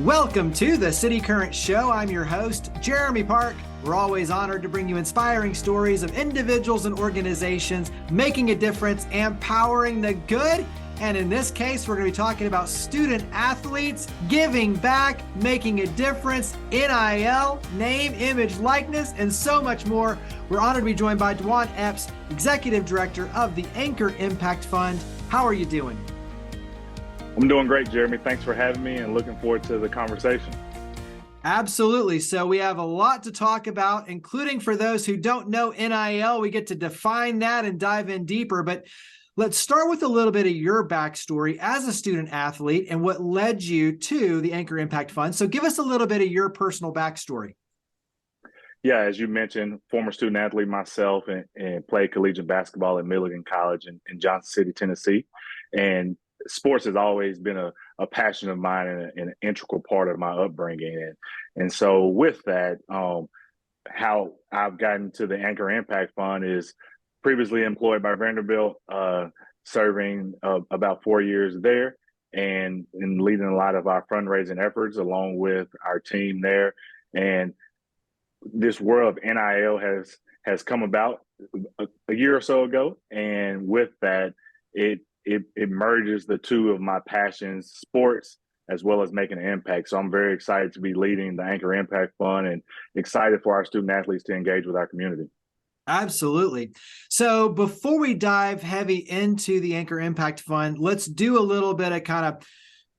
Welcome to the City Current Show. I'm your host, Jeremy Park. We're always honored to bring you inspiring stories of individuals and organizations making a difference and powering the good. And in this case, we're going to be talking about student athletes giving back, making a difference, NIL, name, image, likeness, and so much more. We're honored to be joined by D'Juan Epps, Executive Director of the Anchor Impact Fund. How are you doing? I'm doing great, Jeremy. Thanks for having me and looking forward to the conversation. Absolutely. So we have a lot to talk about, including for those who don't know NIL. We get to define that and dive in deeper. But let's start with a little bit of your backstory as a student athlete and what led you to the Anchor Impact Fund. So give us a little bit of your personal backstory. Yeah, as you mentioned, former student athlete myself and played collegiate basketball at Milligan College in Johnson City, Tennessee. And sports has always been a passion of mine and an integral part of my upbringing. And so with that, how I've gotten to the Anchor Impact Fund is previously employed by Vanderbilt, serving about 4 years there and leading a lot of our fundraising efforts along with our team there. And this world of NIL has come about a year or so ago. And with that, it merges the two of my passions, sports, as well as making an impact. So I'm very excited to be leading the Anchor Impact Fund and excited for our student athletes to engage with our community. Absolutely. So before we dive heavy into the Anchor Impact Fund, let's do a little bit of kind of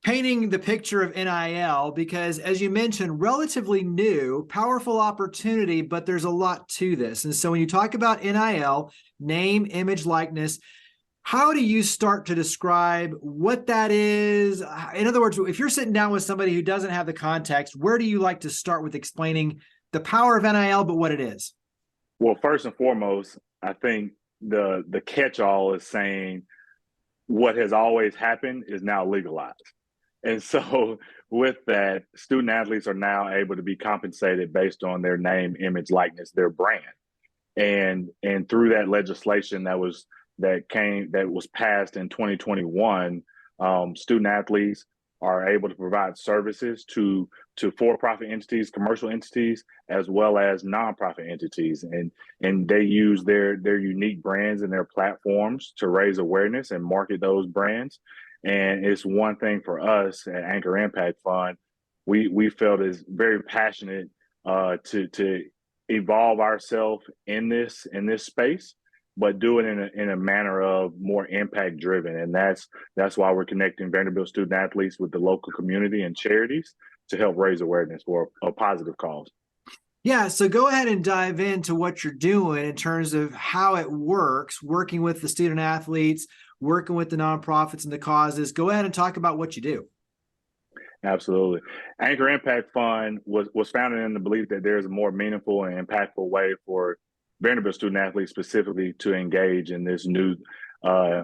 painting the picture of NIL, because as you mentioned, relatively new, powerful opportunity, but there's a lot to this. And so when you talk about NIL, name, image, likeness, how do you start to describe what that is? In other words, if you're sitting down with somebody who doesn't have the context, where do you like to start with explaining the power of NIL, but what it is? Well, first and foremost, I think the catch-all is saying what has always happened is now legalized. And so with that, student athletes are now able to be compensated based on their name, image, likeness, their brand. And through that legislation that was passed in 2021, student athletes are able to provide services to for-profit entities, commercial entities, as well as nonprofit entities. And they use their unique brands and their platforms to raise awareness and market those brands. And it's one thing for us at Anchor Impact Fund, we felt is very passionate to evolve ourselves in this space, but do it in a manner of more impact driven. And that's why we're connecting Vanderbilt student athletes with the local community and charities to help raise awareness for a positive cause. Yeah, so go ahead and dive into what you're doing in terms of how it works, working with the student athletes, working with the nonprofits and the causes. Go ahead and talk about what you do. Absolutely. Anchor Impact Fund was founded in the belief that there's a more meaningful and impactful way for Vanderbilt student athletes specifically to engage in this new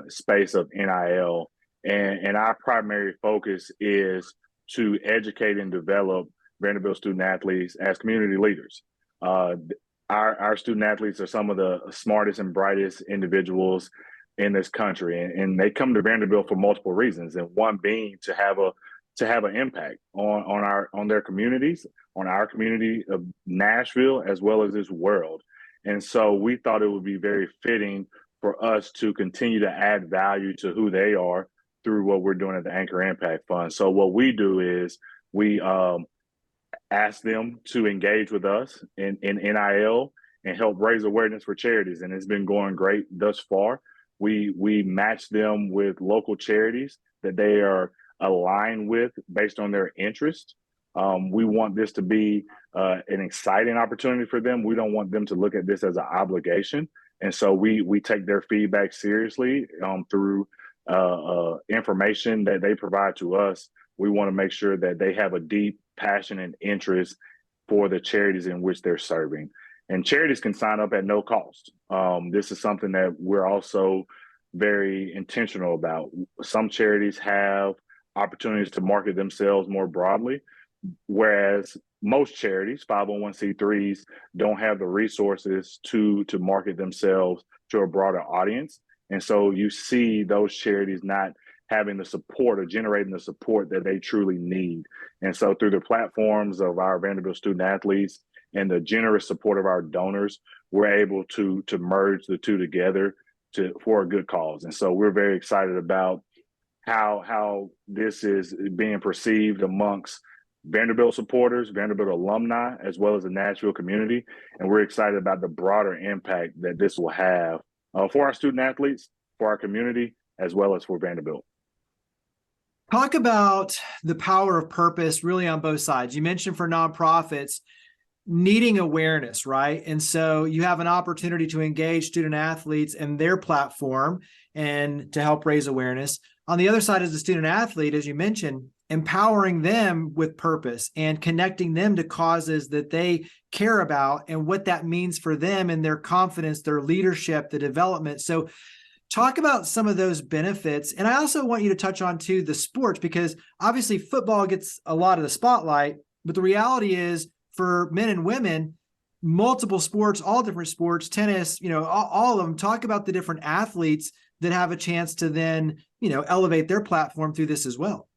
space of NIL. And our primary focus is to educate and develop Vanderbilt student athletes as community leaders. Our student athletes are some of the smartest and brightest individuals in this country, and they come to Vanderbilt for multiple reasons, and one being to have an impact on their communities, on our community of Nashville, as well as this world. And so we thought it would be very fitting for us to continue to add value to who they are through what we're doing at the Anchor Impact Fund. So what we do is we ask them to engage with us in NIL and help raise awareness for charities. And it's been going great thus far. We match them with local charities that they are aligned with based on their interest. We want this to be an exciting opportunity for them. We don't want them to look at this as an obligation. And so we take their feedback seriously through information that they provide to us. We want to make sure that they have a deep passion and interest for the charities in which they're serving. And charities can sign up at no cost. This is something that we're also very intentional about. Some charities have opportunities to market themselves more broadly, whereas most charities, 501c3s, don't have the resources to market themselves to a broader audience. And so you see those charities not having the support or generating the support that they truly need. And so through the platforms of our Vanderbilt student athletes and the generous support of our donors, we're able to merge the two together for a good cause. And so we're very excited about how this is being perceived amongst Vanderbilt supporters, Vanderbilt alumni, as well as the Nashville community. And we're excited about the broader impact that this will have for our student athletes, for our community, as well as for Vanderbilt. Talk about the power of purpose really on both sides. You mentioned for nonprofits needing awareness, right? And so you have an opportunity to engage student athletes and their platform and to help raise awareness. On the other side, as a student athlete, as you mentioned, empowering them with purpose and connecting them to causes that they care about and what that means for them and their confidence, their leadership, the development. So talk about some of those benefits. And I also want you to touch on too the sports, because obviously football gets a lot of the spotlight, but the reality is for men and women, multiple sports, all different sports, tennis, all of them. Talk about the different athletes that have a chance to then, elevate their platform through this as well.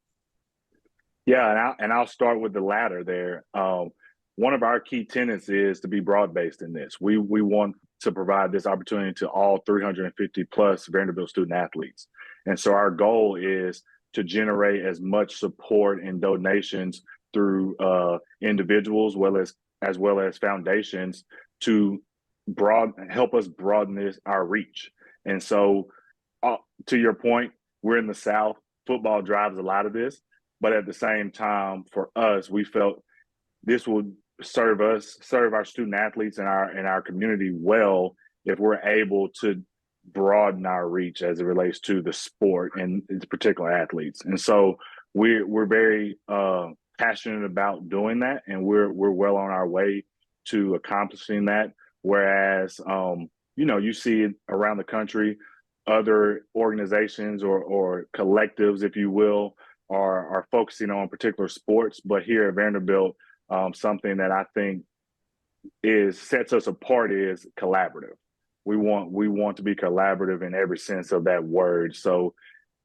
Yeah, and I'll start with the latter there. One of our key tenets is to be broad-based in this. We want to provide this opportunity to all 350 plus Vanderbilt student athletes. And so our goal is to generate as much support and donations through individuals, as well as foundations to help us broaden our reach. And so to your point, we're in the South. Football drives a lot of this, but at the same time, for us, we felt this would serve our student athletes and our community well if we're able to broaden our reach as it relates to the sport and its particular athletes. And so we're very passionate about doing that, and we're well on our way to accomplishing that. Whereas you see it around the country, other organizations or collectives, if you will, are focusing on particular sports, but here at Vanderbilt, something that I think sets us apart is collaborative. We want to be collaborative in every sense of that word. So,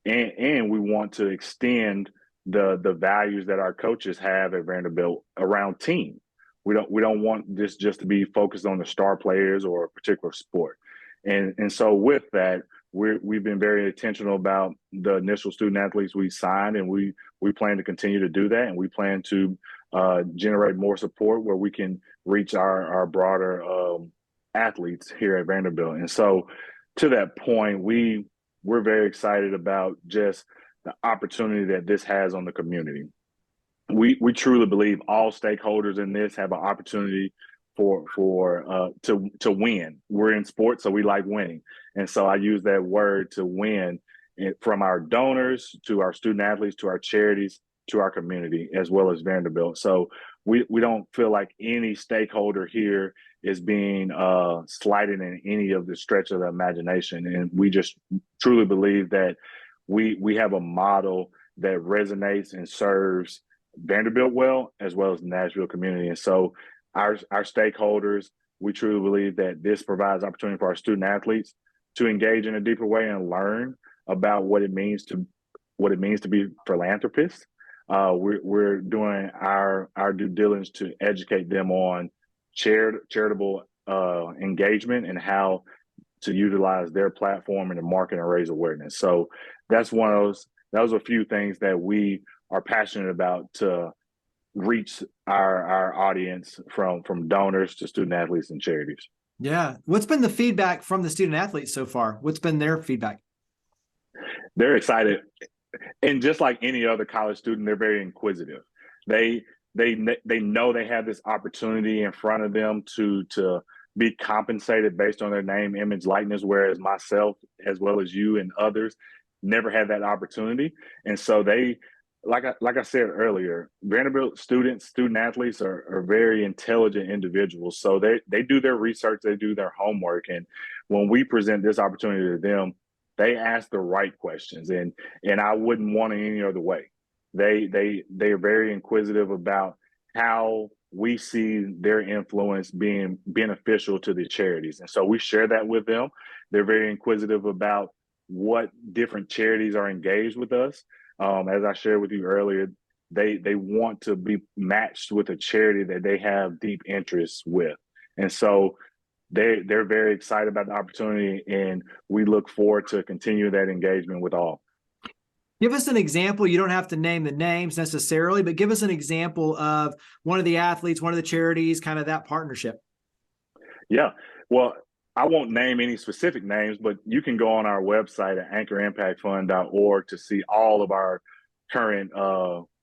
and we want to extend the values that our coaches have at Vanderbilt around team. We don't want this just to be focused on the star players or a particular sport. And so with that, we've been very intentional about the initial student athletes we signed, and we plan to continue to do that, and we plan to generate more support where we can reach our broader athletes here at Vanderbilt. And so to that point, we're very excited about just the opportunity that this has on the community. We truly believe all stakeholders in this have an opportunity to win. We're in sports, so we like winning. And so I use that word to win, from our donors to our student athletes to our charities to our community, as well as Vanderbilt. So we don't feel like any stakeholder here is being slighted in any of the stretch of the imagination. And we just truly believe that we have a model that resonates and serves Vanderbilt well, as well as the Nashville community. And so our stakeholders, we truly believe that this provides opportunity for our student athletes to engage in a deeper way and learn about what it means to be philanthropists. We're doing our due diligence to educate them on charitable engagement and how to utilize their platform in the market and raise awareness. So that's those are a few things that we are passionate about to reach our audience from donors to student athletes and charities. Yeah. What's been the feedback from the student athletes so far? What's been their feedback? They're excited. And just like any other college student, they're very inquisitive. They know they have this opportunity in front of them to be compensated based on their name, image, likeness, whereas myself, as well as you and others, never had that opportunity. And so they, like I said earlier, Vanderbilt student athletes are very intelligent individuals. So they do their research, they do their homework. And when we present this opportunity to them, they ask the right questions. And I wouldn't want it any other way. They're very inquisitive about how we see their influence being beneficial to the charities. And so we share that with them. They're very inquisitive about what different charities are engaged with us. As I shared with you earlier, they want to be matched with a charity that they have deep interests with, and so they're very excited about the opportunity, and we look forward to continue that engagement with all. Give us an example. You don't have to name the names necessarily, but give us an example of one of the athletes, one of the charities, kind of that partnership. Yeah. Well, I won't name any specific names, but you can go on our website at anchorimpactfund.org to see all of our current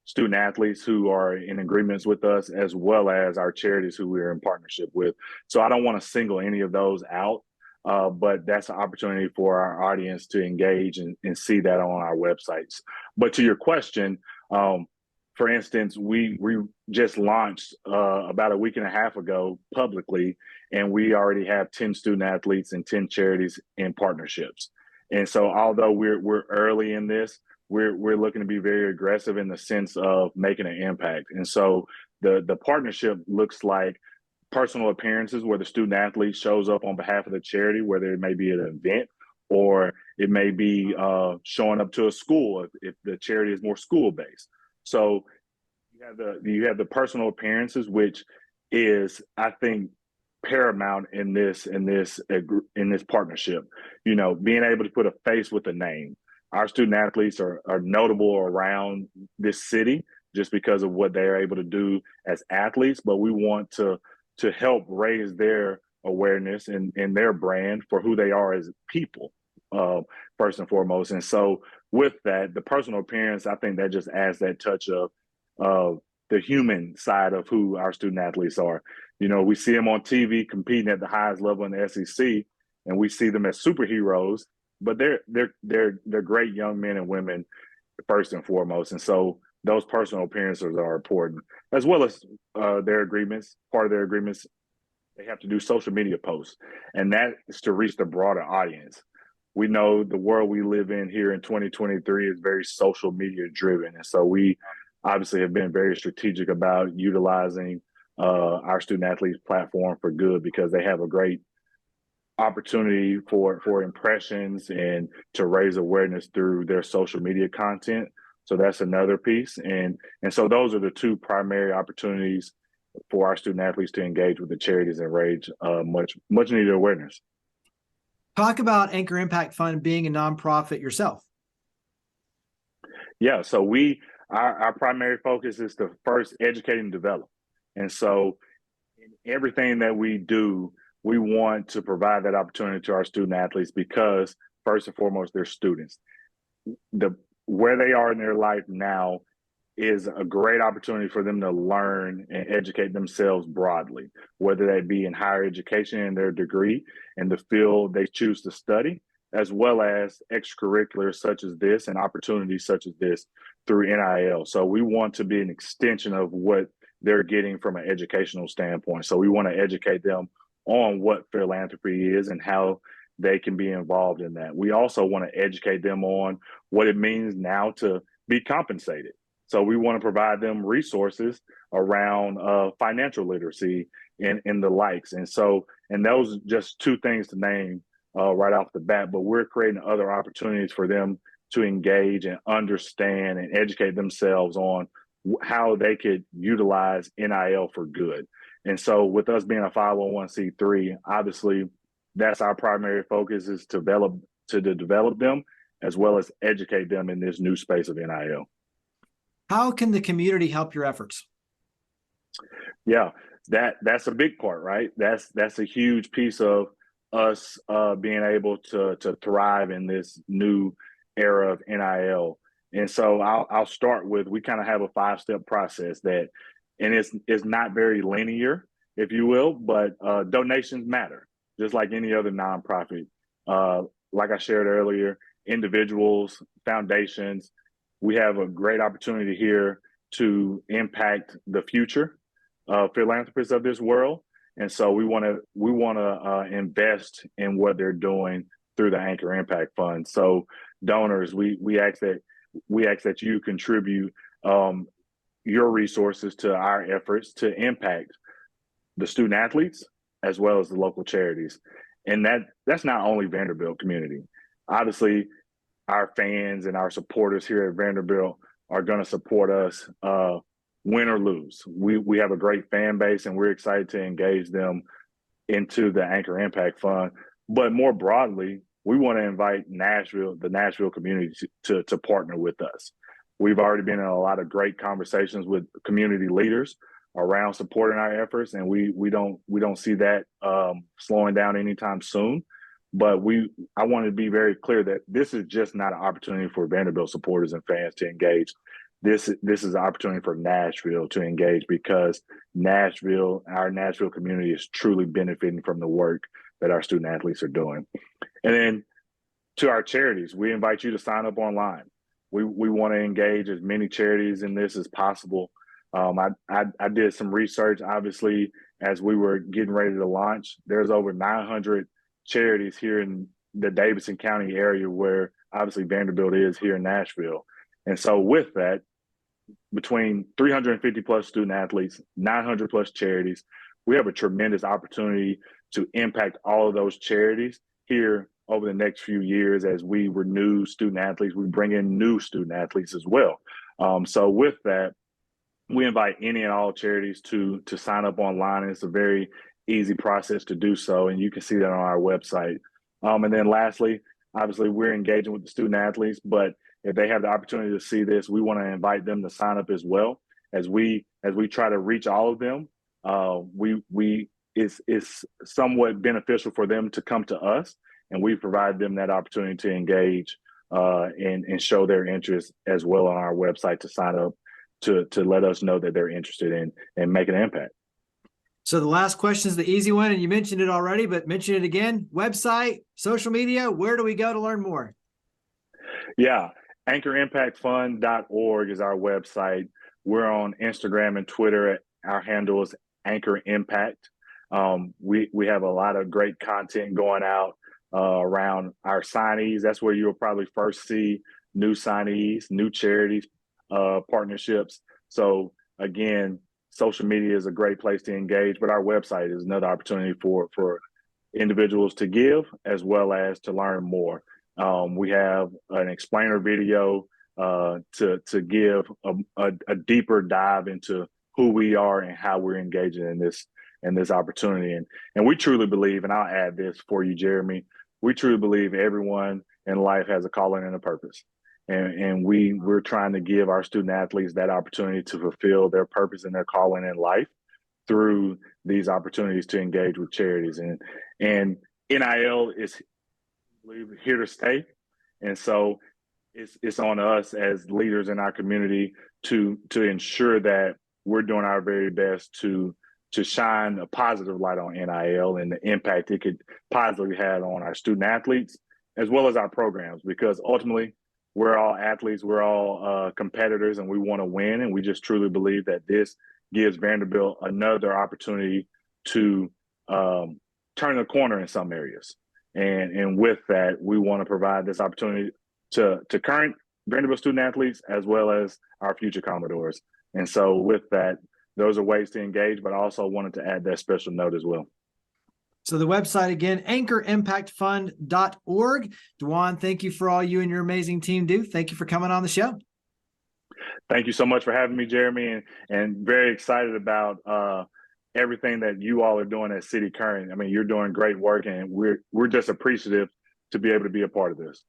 student athletes who are in agreements with us, as well as our charities who we're in partnership with. So I don't want to single any of those out, but that's an opportunity for our audience to engage and see that on our websites. But to your question, for instance, we just launched about a week and a half ago publicly, and we already have 10 student athletes and 10 charities in partnerships. And so, although we're early in this, we're looking to be very aggressive in the sense of making an impact. And so, the partnership looks like personal appearances where the student athlete shows up on behalf of the charity, whether it may be at an event or it may be showing up to a school if the charity is more school based. So you have the personal appearances, which is, I think, paramount in this partnership. You know, being able to put a face with a name. Our student athletes are notable around this city just because of what they're able to do as athletes, but we want to help raise their awareness and their brand for who they are as people, first and foremost. And so with that, the personal appearance, I think that just adds that touch of the human side of who our student athletes are. You know, we see them on TV competing at the highest level in the SEC, and we see them as superheroes, but they're great young men and women first and foremost. And so those personal appearances are important, as well as their agreements. Part of their agreements, they have to do social media posts, and that is to reach the broader audience. We know the world we live in here in 2023 is very social media driven. And so we obviously have been very strategic about utilizing our student athletes platform for good, because they have a great opportunity for impressions and to raise awareness through their social media content. So that's another piece. And so those are the two primary opportunities for our student athletes to engage with the charities and raise much needed awareness. Talk about Anchor Impact Fund being a nonprofit yourself. Yeah, so our primary focus is to first educate and develop. And so in everything that we do, we want to provide that opportunity to our student athletes because first and foremost, they're students. Where they are in their life now is a great opportunity for them to learn and educate themselves broadly, whether they be in higher education in their degree and the field they choose to study, as well as extracurriculars such as this and opportunities such as this through NIL. So we want to be an extension of what they're getting from an educational standpoint. So we want to educate them on what philanthropy is and how they can be involved in that. We also want to educate them on what it means now to be compensated. So we want to provide them resources around financial literacy and the likes. And those just two things to name right off the bat, but we're creating other opportunities for them to engage and understand and educate themselves on how they could utilize NIL for good. And so with us being a 501c3, obviously that's our primary focus, is to develop them as well as educate them in this new space of NIL. How can the community help your efforts? Yeah, that's a big part, right? That's a huge piece of us being able to thrive in this new era of NIL. And so I'll start with, we kind of have a 5-step process and it's not very linear, if you will, but donations matter, just like any other nonprofit. Like I shared earlier, individuals, foundations, we have a great opportunity here to impact the future philanthropists of this world. And so we want to invest in what they're doing through the Anchor Impact Fund. So donors, we ask that you contribute your resources to our efforts to impact the student athletes as well as the local charities. And that's not only Vanderbilt community. obviously our fans and our supporters here at Vanderbilt are going to support us, win or lose. We have a great fan base, and we're excited to engage them into the Anchor Impact Fund. But more broadly, we want to invite the Nashville community to partner with us. We've already been in a lot of great conversations with community leaders around supporting our efforts, and we don't see that slowing down anytime soon. But I want to be very clear that this is just not an opportunity for Vanderbilt supporters and fans to engage. This is an opportunity for Nashville to engage, because our Nashville community is truly benefiting from the work that our student athletes are doing. And then to our charities, we invite you to sign up online. We want to engage as many charities in this as possible. I did some research, obviously, as we were getting ready to launch. There's over 900 charities here in the Davidson County area, where obviously Vanderbilt is here in Nashville. And so with that, between 350 plus student athletes, 900 plus charities, we have a tremendous opportunity to impact all of those charities here over the next few years. As we renew student athletes, we bring in new student athletes as well. So with that, we invite any and all charities to sign up online. It's a very easy process to do so, and you can see that on our website. And then lastly, obviously, we're engaging with the student athletes, but if they have the opportunity to see this, we want to invite them to sign up as well. As we try to reach all of them, it's somewhat beneficial for them to come to us, and we provide them that opportunity to engage and show their interest as well on our website, to sign up to let us know that they're interested in making an impact. So the last question is the easy one, and you mentioned it already, but mention it again. Website, social media, where do we go to learn more? Yeah, AnchorImpactFund.org is our website. We're on Instagram and Twitter. Our handle is Anchor Impact. We have a lot of great content going out around our signees. That's where you'll probably first see new signees, new charities, partnerships. So again, social media is a great place to engage, but our website is another opportunity for individuals to give as well as to learn more. We have an explainer video to give a deeper dive into who we are and how we're engaging in this opportunity. And we truly believe, and I'll add this for you, Jeremy, we truly believe everyone in life has a calling and a purpose. And we're trying to give our student athletes that opportunity to fulfill their purpose and their calling in life through these opportunities to engage with charities. And NIL is here to stay. And so it's on us as leaders in our community to ensure that we're doing our very best to shine a positive light on NIL and the impact it could positively have on our student athletes as well as our programs, because ultimately we're all athletes, we're all competitors, and we want to win. And we just truly believe that this gives Vanderbilt another opportunity to turn the corner in some areas. And with that, we want to provide this opportunity to current Vanderbilt student athletes as well as our future Commodores. And so with that, those are ways to engage, but I also wanted to add that special note as well. So the website again, AnchorImpactFund.org. D'Juan, thank you for all you and your amazing team do. Thank you for coming on the show. Thank you so much for having me, Jeremy, and very excited about everything that you all are doing at City Current. I mean, you're doing great work, and we're just appreciative to be able to be a part of this.